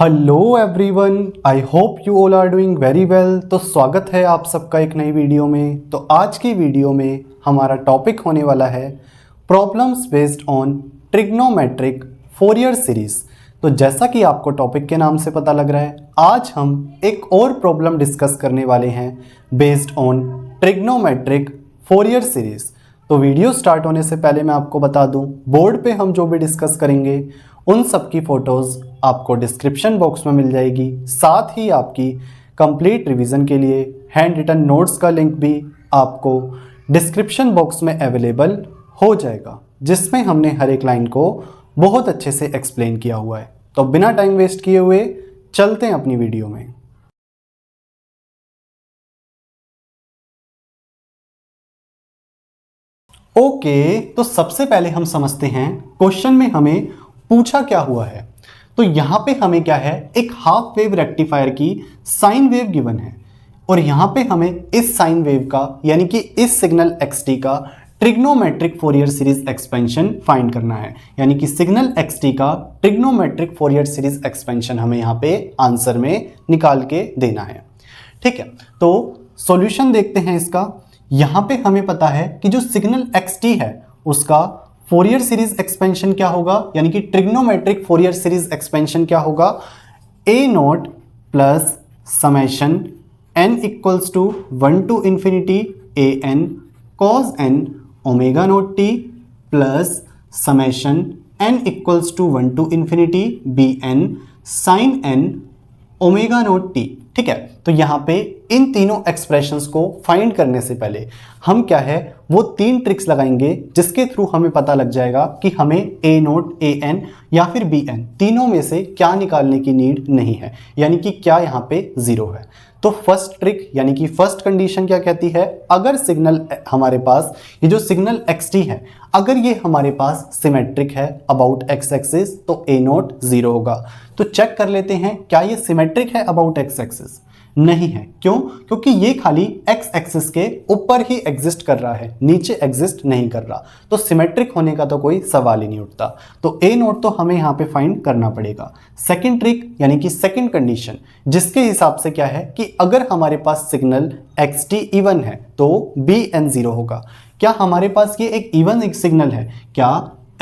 Hello everyone, I hope you all are doing very well. तो स्वागत है आप सबका एक नई वीडियो में। तो आज की वीडियो में हमारा टॉपिक होने वाला है problems based on trigonometric Fourier series. तो जैसा कि आपको टॉपिक के नाम से पता लग रहा है, आज हम एक और प्रॉब्लम डिस्कस करने वाले हैं based on trigonometric Fourier series. तो वीडियो स्टार्ट होने से पहले मैं आपको बता दूं, बोर्ड पे हम जो भी डिस्कस करेंगे उन सब की फ़ोटोज़ आपको डिस्क्रिप्शन बॉक्स में मिल जाएगी। साथ ही आपकी कंप्लीट रिवीजन के लिए हैंड रिटन नोट्स का लिंक भी आपको डिस्क्रिप्शन बॉक्स में अवेलेबल हो जाएगा, जिसमें हमने हर एक लाइन को बहुत अच्छे से एक्सप्लेन किया हुआ है। तो बिना टाइम वेस्ट किए हुए चलते हैं अपनी वीडियो में। ओके, तो सबसे पहले हम समझते हैं क्वेश्चन में हमें पूछा क्या हुआ है। तो यहां पे हमें क्या है, एक हाफ वेव रेक्टिफायर की साइन वेव गिवन है और यहां पे हमें इस साइन वेव का यानी कि इस सिग्नल xt का trigonometric Fourier series expansion find करना है। यानी कि सिग्नल xt का ट्रिग्नोमेट्रिक फोरियर सीरीज एक्सपेंशन हमें यहां पे आंसर में निकाल के देना है। ठीक है, तो सॉल्यूशन देखते हैं इसका। यहां पे हमें पता है कि जो सिग्नल xt है उसका फोरियर सीरीज एक्सपेंशन क्या होगा, यानी कि ट्रिग्नोमेट्रिक फोरियर सीरीज एक्सपेंशन क्या होगा, a nought plus summation n equals to 1 to infinity a n cos n omega nought t plus summation n equals to 1 to infinity b n sine n omega nought t. ठीक है, तो यहां पे इन तीनों expressions को find करने से पहले हम क्या है वो तीन ट्रिक्स लगाएंगे, जिसके थ्रू हमें पता लग जाएगा कि हमें ए नोट, ए एन या फिर बी एन तीनों में से क्या निकालने की नीड नहीं है, यानी कि क्या यहां पे जीरो है। तो फर्स्ट ट्रिक यानी कि फर्स्ट कंडीशन क्या कहती है, अगर सिग्नल हमारे पास ये जो सिग्नल xt है अगर ये हमारे पास सिमेट्रिक है अबाउट एक्स एक्सिस तो ए नोट जीरो होगा। तो चेक कर लेते हैं क्या ये सिमेट्रिक है अबाउट एक्स एक्सिस। नहीं है, क्यों? क्योंकि ये खाली एक्स एक्सिस के ऊपर ही एग्जिस्ट कर रहा है, नीचे एग्जिस्ट नहीं कर रहा। तो सिमेट्रिक होने का तो कोई सवाल ही नहीं उठता। तो ए नोट तो हमें यहाँ पे फाइंड करना पड़ेगा। सेकंड ट्रिक यानी कि सेकंड कंडीशन, जिसके हिसाब से क्या है कि अगर हमारे पास सिग्नल xt इवन है तो बी एन जीरो होगा। क्या हमारे पास ये एक इवन एक सिग्नल है? क्या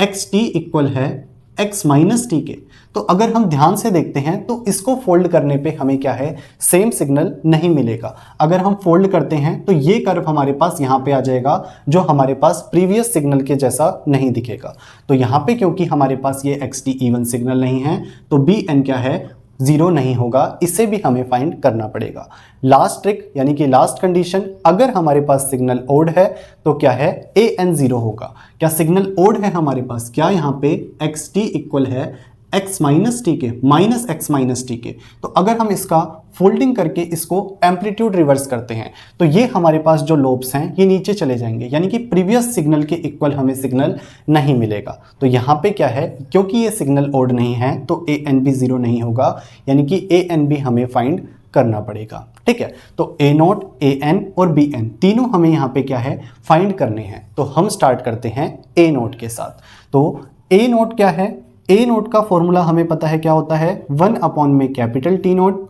xt इक्वल है x माइनस टी के? तो अगर हम ध्यान से देखते हैं तो इसको फोल्ड करने पे हमें क्या है, सेम सिग्नल नहीं मिलेगा। अगर हम फोल्ड करते हैं तो ये कर्व हमारे पास यहाँ पे आ जाएगा, जो हमारे पास प्रीवियस सिग्नल के जैसा नहीं दिखेगा। तो यहाँ पे क्योंकि हमारे पास ये xt इवन सिग्नल नहीं है तो बी एन क्या है, जीरो नहीं होगा। इसे भी हमें फाइंड करना पड़ेगा। लास्ट ट्रिक यानी कि लास्ट कंडीशन, अगर हमारे पास सिग्नल ओड है तो क्या है, ए एन जीरो होगा। क्या सिग्नल ओड है हमारे पास? क्या यहाँ पे एक्स टी इक्वल है x माइनस टी के, माइनस एक्स माइनस टी के। तो अगर हम इसका फोल्डिंग करके इसको एम्पलीट्यूड रिवर्स करते हैं तो ये हमारे पास जो लोब्स हैं ये नीचे चले जाएंगे, यानी कि प्रीवियस सिग्नल के इक्वल हमें सिग्नल नहीं मिलेगा। तो यहाँ पे क्या है, क्योंकि ये सिग्नल ओड नहीं है तो ए एन भी जीरो नहीं होगा, यानी कि ए एन भी हमें फाइंड करना पड़ेगा। ठीक है, तो ए नोट, ए एन और बी एन तीनों हमें यहाँ पे क्या है, फाइंड करने हैं। तो हम स्टार्ट करते हैं ए नोट के साथ। तो ए नोट क्या है, ए नोट का फॉर्मूला हमें पता है क्या होता है, 1 अपॉन में capital T naught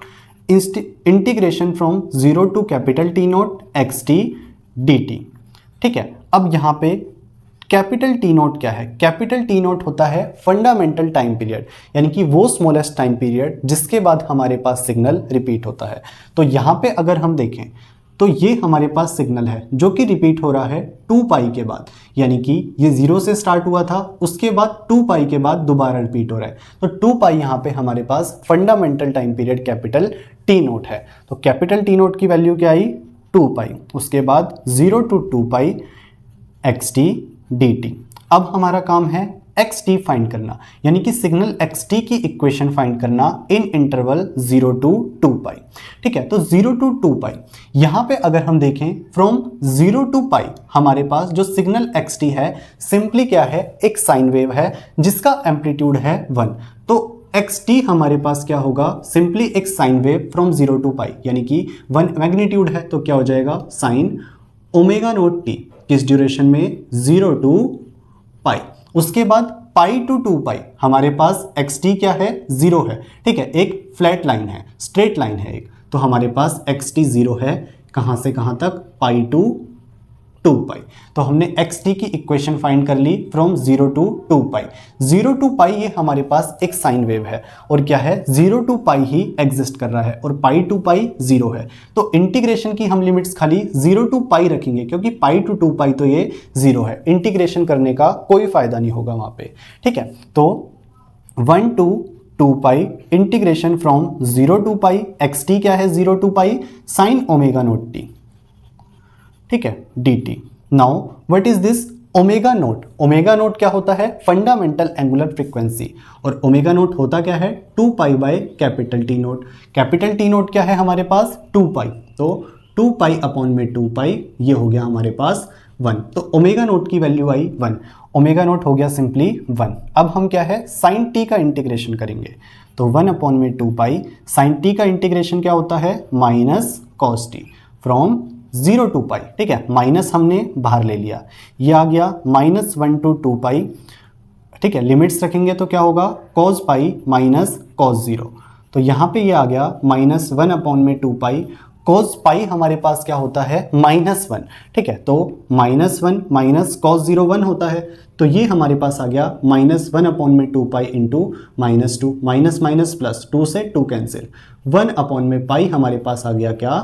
integration from 0 to capital T naught x t d t. ठीक है, अब यहाँ पे कैपिटल टी नोट क्या है? कैपिटल टी नोट होता है फंडामेंटल टाइम पीरियड, यानी कि वो स्मॉलेस्ट टाइम पीरियड जिसके बाद हमारे पास सिग्नल रिपीट होता है। तो यहाँ पे अगर हम देखें तो ये हमारे पास सिग्नल है जो कि रिपीट हो रहा है 2 पाई के बाद, यानी कि ये 0 से स्टार्ट हुआ था, उसके बाद 2 पाई के बाद दोबारा रिपीट हो रहा है। तो 2 पाई यहाँ पे हमारे पास fundamental time period capital T nought है। तो कैपिटल टी नोट की वैल्यू क्या आई, 2 पाई, उसके बाद 0 to 2 pi x t d t. अब हमारा काम है एक्स टी फाइंड करना, यानी कि सिग्नल एक्स टी की इक्वेशन फाइंड करना इन इंटरवल 0 टू 2 पाई। ठीक है, तो 0 टू 2 पाई यहाँ पे अगर हम देखें फ्रॉम 0 टू पाई हमारे पास जो सिग्नल एक्स टी है सिंपली क्या है, एक साइन वेव है जिसका एम्पलीट्यूड है 1। तो एक्स टी हमारे पास क्या होगा, सिंपली एक साइन वेव फ्रॉम 0 टू पाई, यानी कि 1 मैग्नीट्यूड है तो क्या हो जाएगा, साइन ओमेगा नोट टी, किस ड्यूरेशन में, 0 टू पाई। उसके बाद पाई टू 2 पाई हमारे पास एक्स टी क्या है, 0 है। ठीक है, एक फ्लैट लाइन है, स्ट्रेट लाइन है एक, तो हमारे पास एक्स टी 0 है। कहाँ से कहाँ तक, पाई टू 2 पाई। तो हमने एक्स टी की इक्वेशन फाइंड कर ली फ्रॉम 0 टू 2 पाई। 0 टू पाई ये हमारे पास एक साइन वेव है, और क्या है, 0 टू पाई ही एग्जिस्ट कर रहा है, और पाई टू पाई 0 है। तो इंटीग्रेशन की हम लिमिट्स खाली 0 टू पाई रखेंगे, क्योंकि पाई टू 2 पाई तो ये 0 है, इंटीग्रेशन करने का कोई फायदा नहीं होगा वहां पे। ठीक है, तो 1 to 2 pi integration from 0 to pi, x t क्या है, 0 to pi sine omega note t. ठीक है, d t. Now what is this omega naught? Omega naught क्या होता है, फंडामेंटल एंगुलर फ्रीक्वेंसी, और ओमेगा नोट होता क्या है, 2 pi by capital T naught. Capital T naught क्या है हमारे पास, 2 पाई, तो 2 पाई अपॉन में 2 पाई, ये हो गया हमारे पास 1। तो ओमेगा नोट की वैल्यू आई 1, ओमेगा नोट हो गया सिंपली 1। अब हम क्या है, साइन टी का इंटीग्रेशन करेंगे, तो 1 अपॉन में 2 पाई, साइन टी का इंटीग्रेशन क्या होता है, minus cos t from 0 to pi. ठीक है, माइनस हमने बाहर ले लिया, ये आ गया -1 टू 2 पाई। ठीक है, लिमिट्स रखेंगे तो क्या होगा, cos पाई माइनस cos 0, तो यहाँ पे ये आ गया -1 अपॉन में 2 पाई। cos पाई हमारे पास क्या होता है, -1। ठीक है, तो -1 माइनस cos 0 1 होता है, तो ये हमारे पास आ गया -1 अपॉन में 2 pi into -2, minus minus plus, 2 से 2 कैंसिल, 1 अपॉन में पाई हमारे पास आ गया क्या,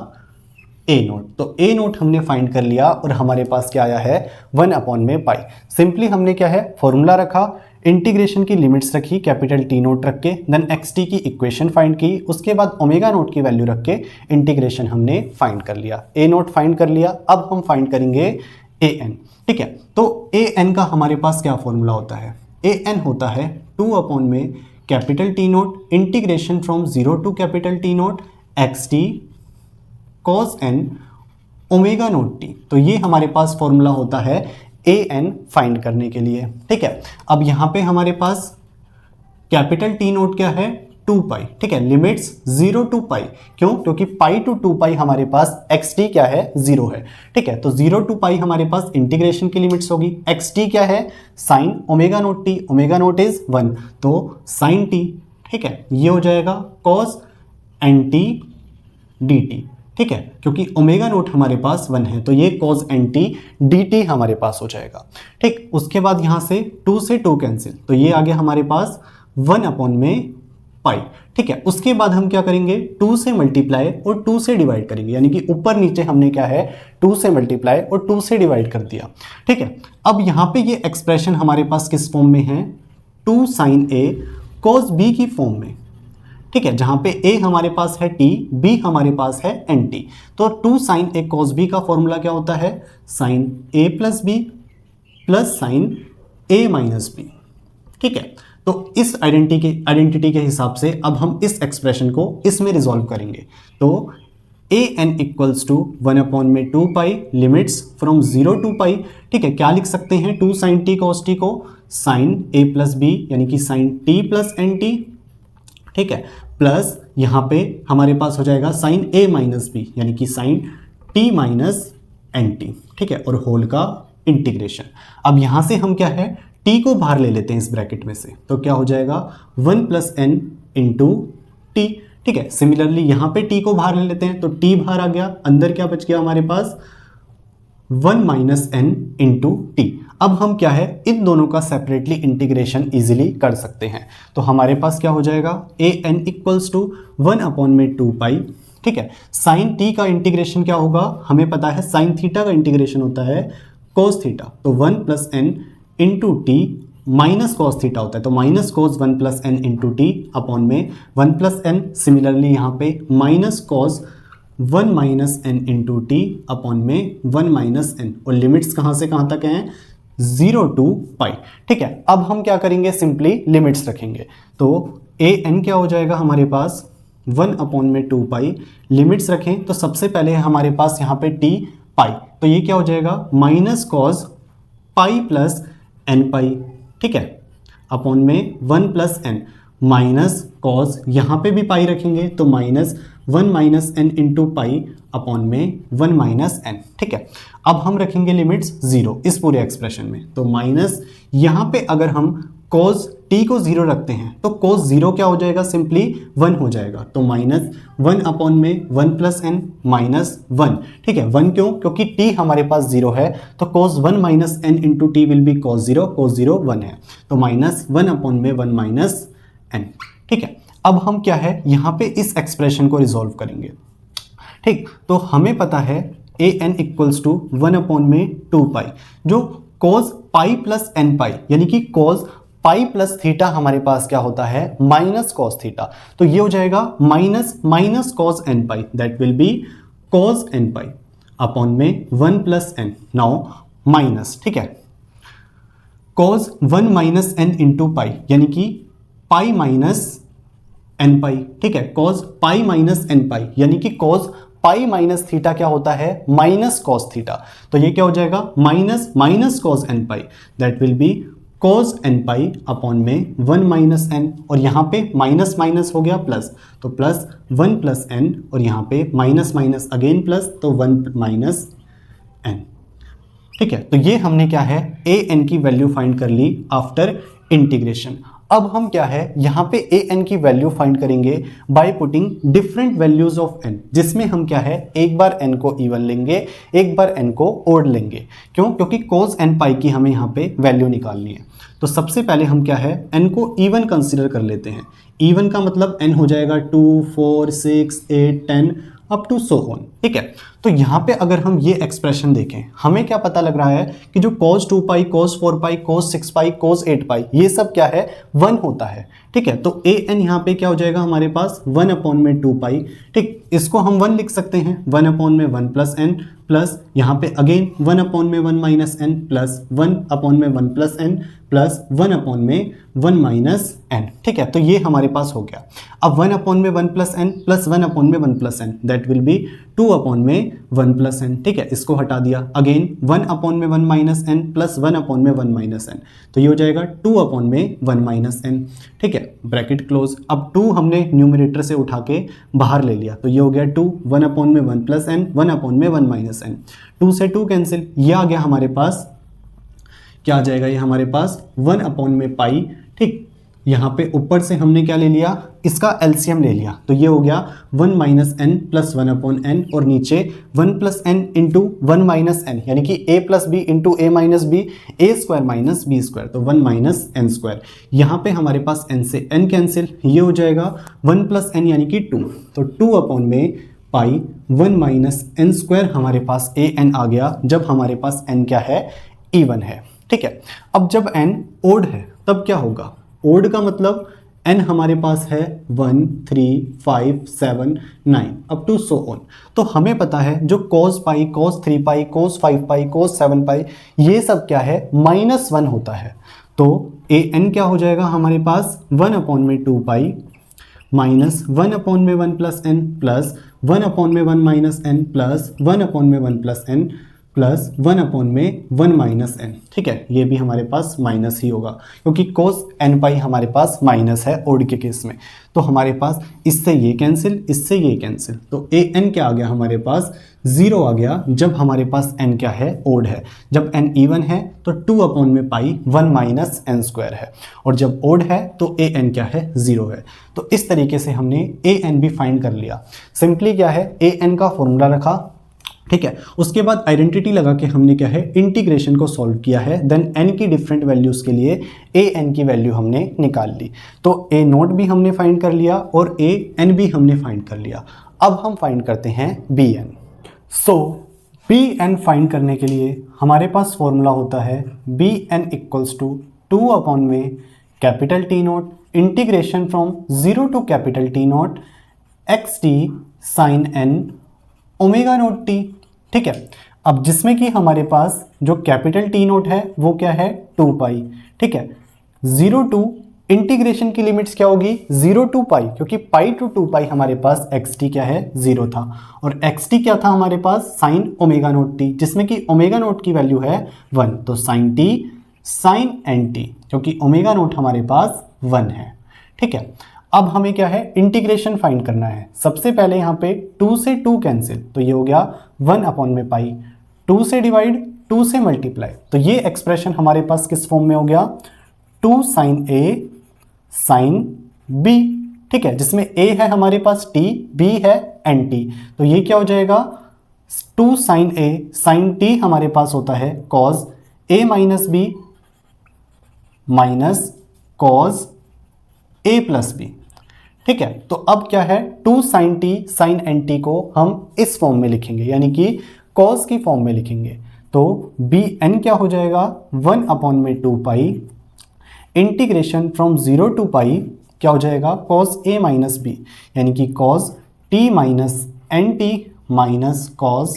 ए नोट। तो ए नोट हमने फाइंड कर लिया, और हमारे पास क्या आया है, 1 अपॉन में पाई। सिंपली हमने क्या है, फॉर्मूला रखा, इंटीग्रेशन की लिमिट्स रखी कैपिटल टी नोट रख के, देन एक्स टी की इक्वेशन फाइंड की, उसके बाद ओमेगा नोट की वैल्यू रख के इंटीग्रेशन हमने फाइंड कर लिया, ए नोट फाइंड कर लिया। अब हम फाइंड करेंगे ए एन। ठीक है, तो ए एन का हमारे पास क्या फॉर्मूला होता है, ए एन होता है 2 अपॉन में capital T naught integration from 0 to capital T naught x t cos n omega note t. तो ये हमारे पास फॉर्मूला होता है ए एन फाइंड करने के लिए। ठीक है, अब यहाँ पे हमारे पास कैपिटल टी नोट क्या है, 2 पाई। ठीक है, लिमिट्स 0 टू पाई, क्यों, क्योंकि पाई टू 2 पाई हमारे पास एक्स टी क्या है, 0 है। ठीक है, तो 0 टू पाई हमारे पास इंटीग्रेशन की लिमिट्स होगी, एक्स टी क्या है, sign omega note T, omega naught is 1, तो साइन टी। ठीक है, ये हो जाएगा cos n t d t. ठीक है, क्योंकि ओमेगा नोट हमारे पास 1 है, तो ये cos n t d t हमारे पास हो जाएगा। ठीक, उसके बाद यहाँ से 2 से 2 कैंसिल, तो ये आ गया हमारे पास 1 अपॉन में पाई। ठीक है, उसके बाद हम क्या करेंगे, 2 से मल्टीप्लाई और 2 से डिवाइड करेंगे, यानी कि ऊपर नीचे हमने क्या है, 2 से मल्टीप्लाई और 2 से डिवाइड कर दिया। ठीक है, अब यहाँ पे ये एक्सप्रेशन हमारे पास किस फॉर्म में है, 2 साइन ए cos बी की फॉर्म में। ठीक है, जहां पे a हमारे पास है t, b हमारे पास है nt, तो 2 साइन a cos b का फॉर्मूला क्या होता है, sine a plus b plus sine a minus b. ठीक है, तो इस आइडेंटिटी के हिसाब से अब हम इस एक्सप्रेशन को इसमें रिजॉल्व करेंगे। तो a n equals to 1 upon में 2 pi, limits from 0 to pi. ठीक है, क्या लिख सकते हैं, 2 साइन t cos t को साइन a प्लस बी, यानी कि sine t plus n t. ठीक है, प्लस यहाँ पे हमारे पास हो जाएगा साइन a माइनस बी, यानी कि sine t minus n t. ठीक है, और होल का इंटीग्रेशन। अब यहाँ से हम क्या है, t को बाहर ले लेते हैं इस ब्रैकेट में से, तो क्या हो जाएगा 1 प्लस एन इंटू टी। ठीक है, सिमिलरली यहाँ पे t को बाहर ले लेते हैं, तो t बाहर आ गया, अंदर क्या बच गया हमारे पास 1 माइनस एन इंटू टी। अब हम क्या है, इन दोनों का सेपरेटली इंटीग्रेशन इजीली कर सकते हैं, तो हमारे पास क्या हो जाएगा, A N equals to 1 upon में 2 पाई। ठीक है, साइन टी का इंटीग्रेशन क्या होगा, हमें पता है साइन थीटा का इंटीग्रेशन होता है कोस थीटा, तो 1 plus n into t minus cos theta होता है, तो minus cos 1 plus n into t upon में 1 प्लस एन। सिमिलरली यहाँ पे minus cos 1 minus n into t upon में 1 माइनस एन, और लिमिट्स कहाँ से कहाँ तक हैं, 0 टू पाई। ठीक है, अब हम क्या करेंगे, सिंपली लिमिट्स रखेंगे, तो ए एन क्या हो जाएगा हमारे पास 1 अपॉन में 2 पाई, लिमिट्स रखें तो सबसे पहले हमारे पास यहाँ पे टी पाई, तो ये क्या हो जाएगा minus cos pi plus n pi. ठीक है, अपॉन में 1 प्लस एन माइनस कॉस, यहाँ पे भी पाई रखेंगे तो minus 1 minus n into pi upon में 1 माइनस एन। ठीक है, अब हम रखेंगे लिमिट्स 0 इस पूरे एक्सप्रेशन में, तो माइनस यहाँ पे अगर हम cos t को 0 रखते हैं तो cos 0 क्या हो जाएगा, सिंपली 1 हो जाएगा। तो -1/1 प्लस n -1, ठीक है। 1 क्यों, क्योंकि t हमारे पास 0 है तो cos 1 minus n into T will be cos 0, cos 0 1 है तो -1/1 n, ठीक है। अब हम क्या है यहाँ पे इस एक्सप्रेशन को रिजॉल्व करेंगे, ठीक। तो हमें पता है an इक्वल्स टू 1/2 जो cos पाई प्लस n पाई यानी कि cos पाई प्लस थीटा हमारे पास क्या होता है, माइनस cos थीटा। तो ये हो जाएगा minus cos n pi, that will B cos n pi upon में 1 प्लस n, नाउ माइनस, ठीक है, cos 1 minus n into pi यानी कि पाई माइनस n पाई, ठीक है। cos पाई माइनस n पाई यानी कि cos पाई माइनस थीटा क्या होता है, माइनस cos थीटा। तो ये क्या हो जाएगा, minus cos n pi, that will B cos n pi upon में 1 माइनस n, और यहाँ पे माइनस माइनस हो गया प्लस, तो प्लस 1 प्लस n, और यहाँ पे माइनस माइनस अगेन प्लस, तो 1 माइनस n, ठीक है। तो ये हमने क्या है a n की वैल्यू फाइंड कर ली आफ्टर इंटीग्रेशन। अब हम क्या है यहाँ पे a n की वैल्यू फाइंड करेंगे by putting different values of n, जिसमें हम क्या है एक बार n को इवन लेंगे, एक बार n को ओड लेंगे। क्यों, क्योंकि cos n पाई की हमें यहाँ पे वैल्यू निकालनी है। तो सबसे पहले हम क्या है n को इवन कंसिडर कर लेते हैं। इवन का मतलब n हो जाएगा 2, 4, 6, 8, 10 अप टू सो ऑन, ठीक है। तो यहाँ पे अगर हम ये एक्सप्रेशन देखें, हमें क्या पता लग रहा है कि जो cos 2 पाई, cos 4 पाई, cos 6 पाई, cos 8 पाई, ये सब क्या है 1 होता है, ठीक है। तो a n यहाँ पे क्या हो जाएगा हमारे पास 1/2 पाई, ठीक। इसको हम 1 लिख सकते हैं, 1/1 प्लस n, प्लस यहाँ पे again 1/1 minus n, plus 1/1 plus n, plus 1/1 minus n, ठीक है। तो ये हमारे पास हो गया। अब 1/1 plus n plus 1/1 plus n, that will B 2/1 plus n, ठीक है। इसको हटा दिया, again 1/1 minus n plus 1/1 minus n, तो ये हो जाएगा 2/1 माइनस n, ठीक है, ब्रैकेट क्लोज। अब 2 हमने न्यूमरेटर से उठा के बाहर ले लिया, तो ये हो गया 2, 1/1 प्लस n, 1/1 माइनस n, 2 से 2 कैंसिल, ये आ गया हमारे पास, क्या आ जाएगा ये हमारे पास 1/पाई, ठीक। यहाँ पे ऊपर से हमने क्या ले लिया, इसका एलसीएम ले लिया, तो ये हो गया 1 माइनस n प्लस 1/n, और नीचे 1 plus n into 1 minus n यानी कि a plus b into a minus b, a square minus b square, तो 1 माइनस n स्क्वायर। यहाँ पे हमारे पास n से n कैंसिल, ये हो जाएगा 1 प्लस n यानी कि 2, तो 2/पाई 1 माइनस n स्क्वायर हमारे पास a n आ गया, जब हमारे पास n क्या है, इवन है, ठीक है। अब जब n ओड है तब क्या होगा, ओड का मतलब n हमारे पास है 1, 3, 5, 7, 9 अप टू सो ऑन। तो हमें पता है जो cos पाई, cos 3 पाई, cos 5 पाई, cos 7 पाई, ये सब क्या है -1 होता है। तो an क्या हो जाएगा हमारे पास 1/2 pi minus 1/1 plus n plus 1/1 minus n plus 1/1 plus n plus 1/1 minus n, ठीक है। ये भी हमारे पास माइनस ही होगा क्योंकि cos n पाई हमारे पास माइनस है ओड के केस में। तो हमारे पास इससे ये कैंसिल, इससे ये कैंसिल, तो a n क्या आ गया हमारे पास 0 आ गया, जब हमारे पास n क्या है, ओड है। जब n इवन है तो 2/पाई 1 माइनस n स्क्वायर है, और जब ओड है तो a n क्या है, 0 है। तो इस तरीके से हमने a n भी फाइंड कर लिया। सिंपली क्या है a n का फॉर्मूला रखा, ठीक है। उसके बाद आइडेंटिटी लगा के हमने क्या है इंटीग्रेशन को सॉल्व किया है, देन n की डिफरेंट वैल्यूज के लिए a n की वैल्यू हमने निकाल ली। तो a नोट भी हमने फाइंड कर लिया और a n भी हमने फाइंड कर लिया। अब हम फाइंड करते हैं b n। सो b n फाइंड करने के लिए हमारे पास फॉर्मूला होता है b n इक्वल्स टू 2/में capital T nought integration from 0 to capital T nought x t sine n omega note t, ठीक है। अब जिसमें कि हमारे पास जो कैपिटल टी नोट है वो क्या है 2 पाई, ठीक है। 0 टू इंटीग्रेशन की लिमिट्स क्या होगी 0 टू पाई, क्योंकि पाई टू 2 पाई हमारे पास एक्स टी क्या है 0 था, और एक्स टी क्या था हमारे पास साइन ओमेगा नोट टी, जिसमें कि ओमेगा नोट की वैल्यू है 1, तो sine t sine n t, क्योंकि ओमेगा नोट हमारे पास 1 है, ठीक है। अब हमें क्या है इंटीग्रेशन फाइंड करना है। सबसे पहले यहाँ पे 2 से 2 कैंसिल, तो ये हो गया 1/पाई, 2 से डिवाइड 2 से मल्टीप्लाई, तो ये एक्सप्रेशन हमारे पास किस फॉर्म में हो गया 2 साइन ए साइन बी, ठीक है, जिसमें a है हमारे पास t, b है nt, तो ये क्या हो जाएगा 2 साइन a साइन t हमारे पास होता है cos a minus b minus cos a plus b, ठीक है। तो अब क्या है 2 साइन t साइन nt को हम इस फॉर्म में लिखेंगे, यानी कि cos की फॉर्म में लिखेंगे, तो bn क्या हो जाएगा 1 अपॉन में 2 पाई इंटीग्रेशन फ्रॉम 0 टू पाई क्या हो जाएगा cos a माइनस बी, यानी कि cos t minus n t minus cos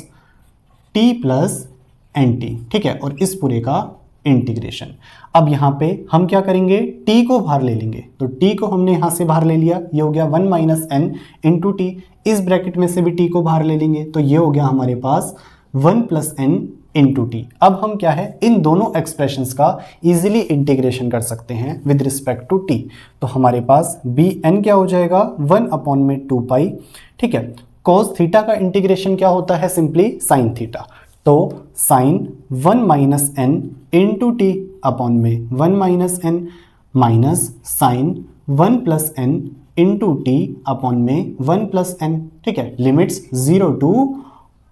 t plus n t, ठीक है, और इस पूरे का इंटीग्रेशन। अब यहाँ पे हम क्या करेंगे t को बाहर ले लेंगे, तो t को हमने यहाँ से बाहर ले लिया, ये हो गया 1 माइनस एन इंटू टी, इस ब्रैकेट में से भी t को बाहर ले लेंगे, तो ये हो गया हमारे पास 1 प्लस एन इंटू टी। अब हम क्या है इन दोनों एक्सप्रेशंस का इजीली इंटीग्रेशन कर सकते हैं विद रिस्पेक्ट टू टी, तो हमारे पास बी एन क्या हो जाएगा 1 अपॉन में 2 पाई, ठीक है। कॉस थीटा का इंटीग्रेशन क्या होता है सिंपली साइन थीटा, तो sine 1 minus n into t upon में 1 minus n minus sine 1 plus n into t upon में 1 प्लस एन, ठीक है, लिमिट्स 0 टू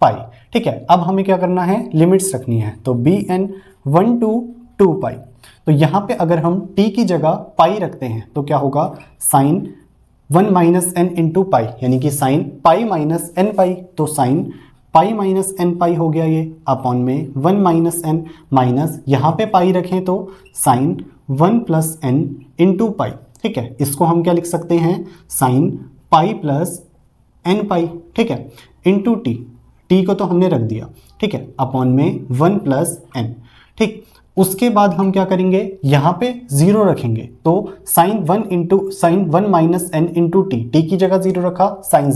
पाई, ठीक है। अब हमें क्या करना है लिमिट्स रखनी है, तो बी एन 1 टू 2 पाई, तो यहाँ पे अगर हम t की जगह पाई रखते हैं तो क्या होगा sine 1 minus n into pi, यानी कि sine pi minus n pi, तो sine pi minus n pi हो गया ये अपॉन में 1 माइनस एन माइनस यहाँ पे पाई रखें तो sine 1 plus n into pi, ठीक है, इसको हम क्या लिख सकते हैं sine pi plus n pi, ठीक है, इंटू टी को तो हमने रख दिया, ठीक है, अपॉन में 1 प्लस एन, ठीक। उसके बाद हम क्या करेंगे यहाँ पे 0 रखेंगे, तो sine 1 minus n into t की जगह 0 रखा, साइन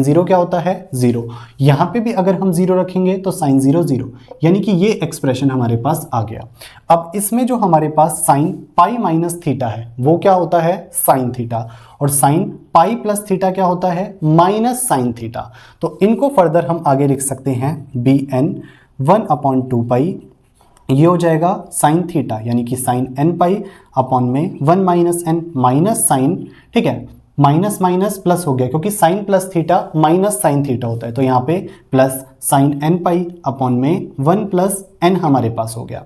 0 क्या होता है 0, यहाँ पे भी अगर हम 0 रखेंगे तो साइन 0, यानी कि ये एक्सप्रेशन हमारे पास आ गया। अब इसमें जो हमारे पास साइन पाई माइनस थीटा है वो क्या होता है साइन थीटा, और साइन पाई प्लस थीटा क्या होता है माइनस साइन थीटा, तो इनको फर्दर हम आगे लिख सकते हैं बी एन 1 अपॉन 2 पाई, ये हो जाएगा साइन थीटा, यानी कि साइन एन पाई अपॉन में 1 माइनस एन माइनस साइन, ठीक है, माइनस माइनस प्लस हो गया क्योंकि sine plus theta minus sine theta होता है, तो यहाँ पे plus sine n pi upon में 1 प्लस एन हमारे पास हो गया।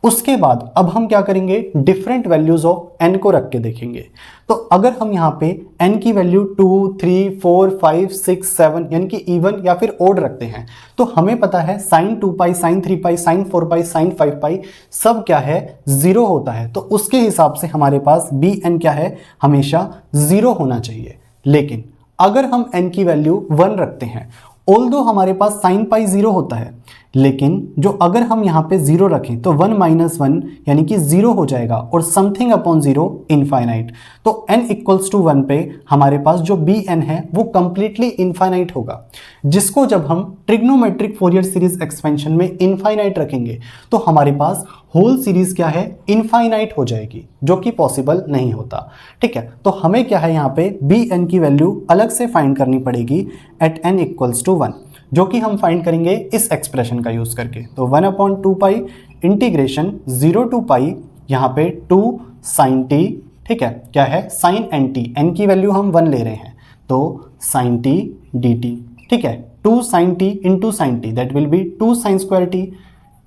उसके बाद अब हम क्या करेंगे डिफरेंट वैल्यूज ऑफ एन को रख के देखेंगे, तो अगर हम यहाँ पे एन की वैल्यू 2, 3, 4, 5, 6, 7 यानी कि इवन या फिर ओड रखते हैं, तो हमें पता है साइन 2 पाई, साइन 3 पाई, साइन 4 पाई, साइन 5 पाई सब क्या है 0 होता है, तो उसके हिसाब से हमारे पास बी एन क्या है हमेशा 0 होना चाहिए। लेकिन अगर हम एन की वैल्यू 1 रखते हैं, ऑल्दो हमारे पास साइन पाई 0 होता है, लेकिन जो अगर हम यहाँ पे 0 रखें तो 1 माइनस 1 यानी कि 0 हो जाएगा, और समथिंग अपॉन 0 इनफाइनाइट, तो n इक्वल्स टू 1 पे हमारे पास जो बी एन है वो कंप्लीटली इनफाइनाइट होगा, जिसको जब हम ट्रिग्नोमेट्रिक फोरियर सीरीज एक्सपेंशन में इनफाइनाइट रखेंगे तो हमारे पास होल सीरीज क्या है इनफाइनाइट हो जाएगी, जो कि पॉसिबल नहीं होता, ठीक है। तो हमें क्या है यहाँ पे बी एन की वैल्यू अलग से फाइंड करनी पड़ेगी एट n इक्वल्स टू 1, जो कि हम फाइंड करेंगे इस एक्सप्रेशन का यूज करके, तो 1 अपॉन 2 पाई इंटीग्रेशन 0 टू पाई यहाँ पे 2 साइन टी, ठीक है, क्या है साइन एन टी, एन की वैल्यू हम 1 ले रहे हैं, तो साइन टी डी टी, ठीक है, 2 sine t into sine t that will be 2 sine square t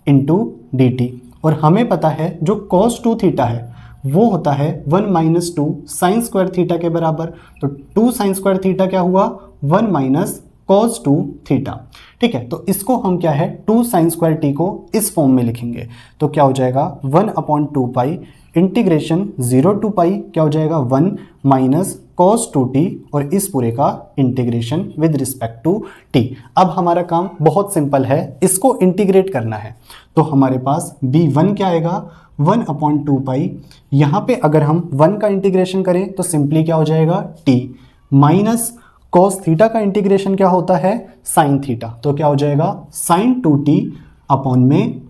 into d t, और हमें पता है जो cos 2 थीटा है वो होता है 1 माइनस 2 साइन स्क्वायर थीटा के बराबर, तो 2 साइन स्क्वायर थीटा क्या हुआ 1 माइनस cos 2 थीटा, ठीक है, तो इसको हम क्या है 2 साइन स्क्वायर टी को इस फॉर्म में लिखेंगे, तो क्या हो जाएगा 1 अपॉन 2 पाई इंटीग्रेशन 0 टू पाई क्या हो जाएगा 1 माइनस cos 2t, और इस पूरे का integration with respect to t। अब हमारा काम बहुत सिंपल है, इसको इंटीग्रेट करना है, तो हमारे पास b1 क्या आएगा 1 अपॉन 2 पाई, यहाँ पे अगर हम 1 का इंटीग्रेशन करें तो सिंपली क्या हो जाएगा t माइनस cos थीटा का इंटीग्रेशन क्या होता है साइन थीटा, तो क्या हो जाएगा साइन 2t अपॉन में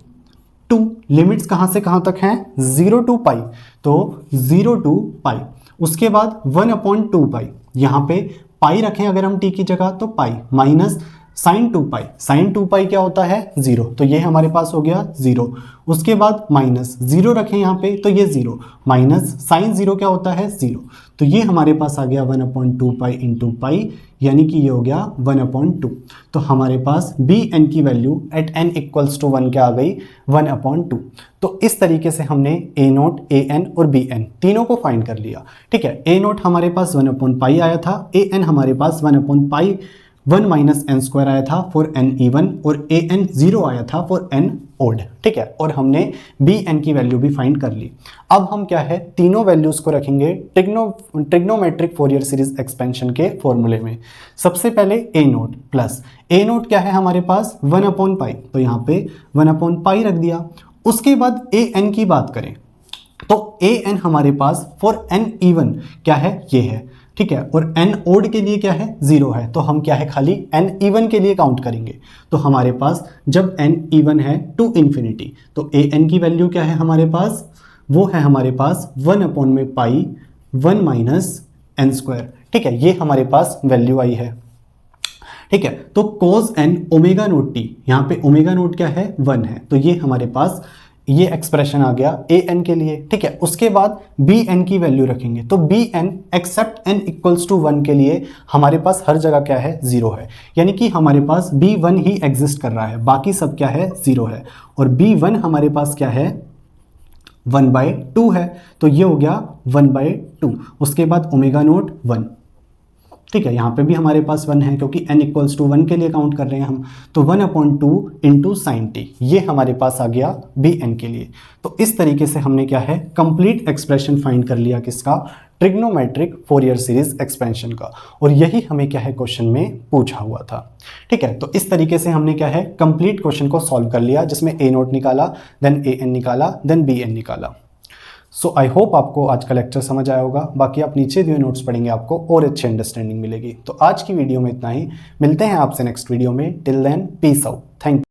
2, लिमिट्स कहाँ से कहाँ तक हैं 0 टू पाई, तो 0 टू पाई, उसके बाद 1 अपॉन 2 पाई, यहाँ पे पाई रखें अगर हम t की जगह तो pi minus sign 2 pi, sign 2 पाई क्या होता है 0, तो ये हमारे पास हो गया 0। उसके बाद माइनस 0 रखें यहाँ पे तो ये 0, माइनस साइन 0 क्या होता है 0, तो ये हमारे पास आ गया 1/2 पाई इंटू पाई, यानी कि ये हो गया 1/2। तो हमारे पास बी एन की वैल्यू एट n इक्वल्स टू 1 क्या आ गई 1/2। तो इस तरीके से हमने ए नोट, ए एन और बी एन तीनों को फाइंड कर लिया। ठीक है, ए नोट हमारे पास 1/पाई आया था, ए एन हमारे पास 1/पाई 1 माइनस एन स्क्वायर आया था फॉर एन इवन, और ए एन 0 आया था फॉर एन ओड। ठीक है, और हमने बी एन की वैल्यू भी फाइंड कर ली। अब हम क्या है तीनों वैल्यूज को रखेंगे ट्रिग्नोमेट्रिक फोरियर सीरीज एक्सपेंशन के फॉर्मूले में। सबसे पहले ए नोट प्लस ए नोट क्या है हमारे पास 1/पाई, तो यहाँ पे 1/पाई रख दिया। उसके बाद ए एन की बात करें तो ए एन हमारे पास फॉर एन इवन क्या है ये है। ठीक है, और एन ओड के लिए क्या है 0 है, तो हम क्या है खाली एन इवन के लिए काउंट करेंगे। तो हमारे पास जब एन इवन है टू इन्फिनिटी, तो ए एन की वैल्यू क्या है हमारे पास, वो है हमारे पास 1/पाई 1 माइनस एन स्क्वायर। ठीक है, ये हमारे पास वैल्यू आई है। ठीक है, तो कोस एन ओमेगा नोट टी, यहाँ पे ओमेगा नोट क्या है 1 है, तो ये हमारे पास ये एक्सप्रेशन आ गया ए एन के लिए। ठीक है, उसके बाद बी एन की वैल्यू रखेंगे, तो b n except n equals to 1 के लिए हमारे पास हर जगह क्या है 0 है, यानी कि हमारे पास B1 ही एग्जिस्ट कर रहा है, बाकी सब क्या है 0 है। और B1 हमारे पास क्या है 1/2 है, तो ये हो गया 1/2। उसके बाद ओमेगा नोट 1। ठीक है, यहाँ पे भी हमारे पास 1 है क्योंकि n इक्वल्स टू 1 के लिए काउंट कर रहे हैं हम, तो 1/2 इंटू साइन टी, ये हमारे पास आ गया बी एन के लिए। तो इस तरीके से हमने क्या है कंप्लीट एक्सप्रेशन फाइंड कर लिया किसका, ट्रिग्नोमेट्रिक फोरियर सीरीज एक्सपेंशन का, और यही हमें क्या है क्वेश्चन में पूछा हुआ था। ठीक है, तो इस तरीके से हमने क्या है कंप्लीट क्वेश्चन को सॉल्व कर लिया, जिसमें ए नोट निकाला, देन ए एन निकाला, देन बी एन निकाला। सो आई होप आपको आज का लेक्चर समझ आया होगा। बाकी आप नीचे दिए नोट्स पढ़ेंगे, आपको और अच्छी अंडरस्टैंडिंग मिलेगी। तो आज की वीडियो में इतना ही, मिलते हैं आपसे नेक्स्ट वीडियो में। Till then peace out, thank you.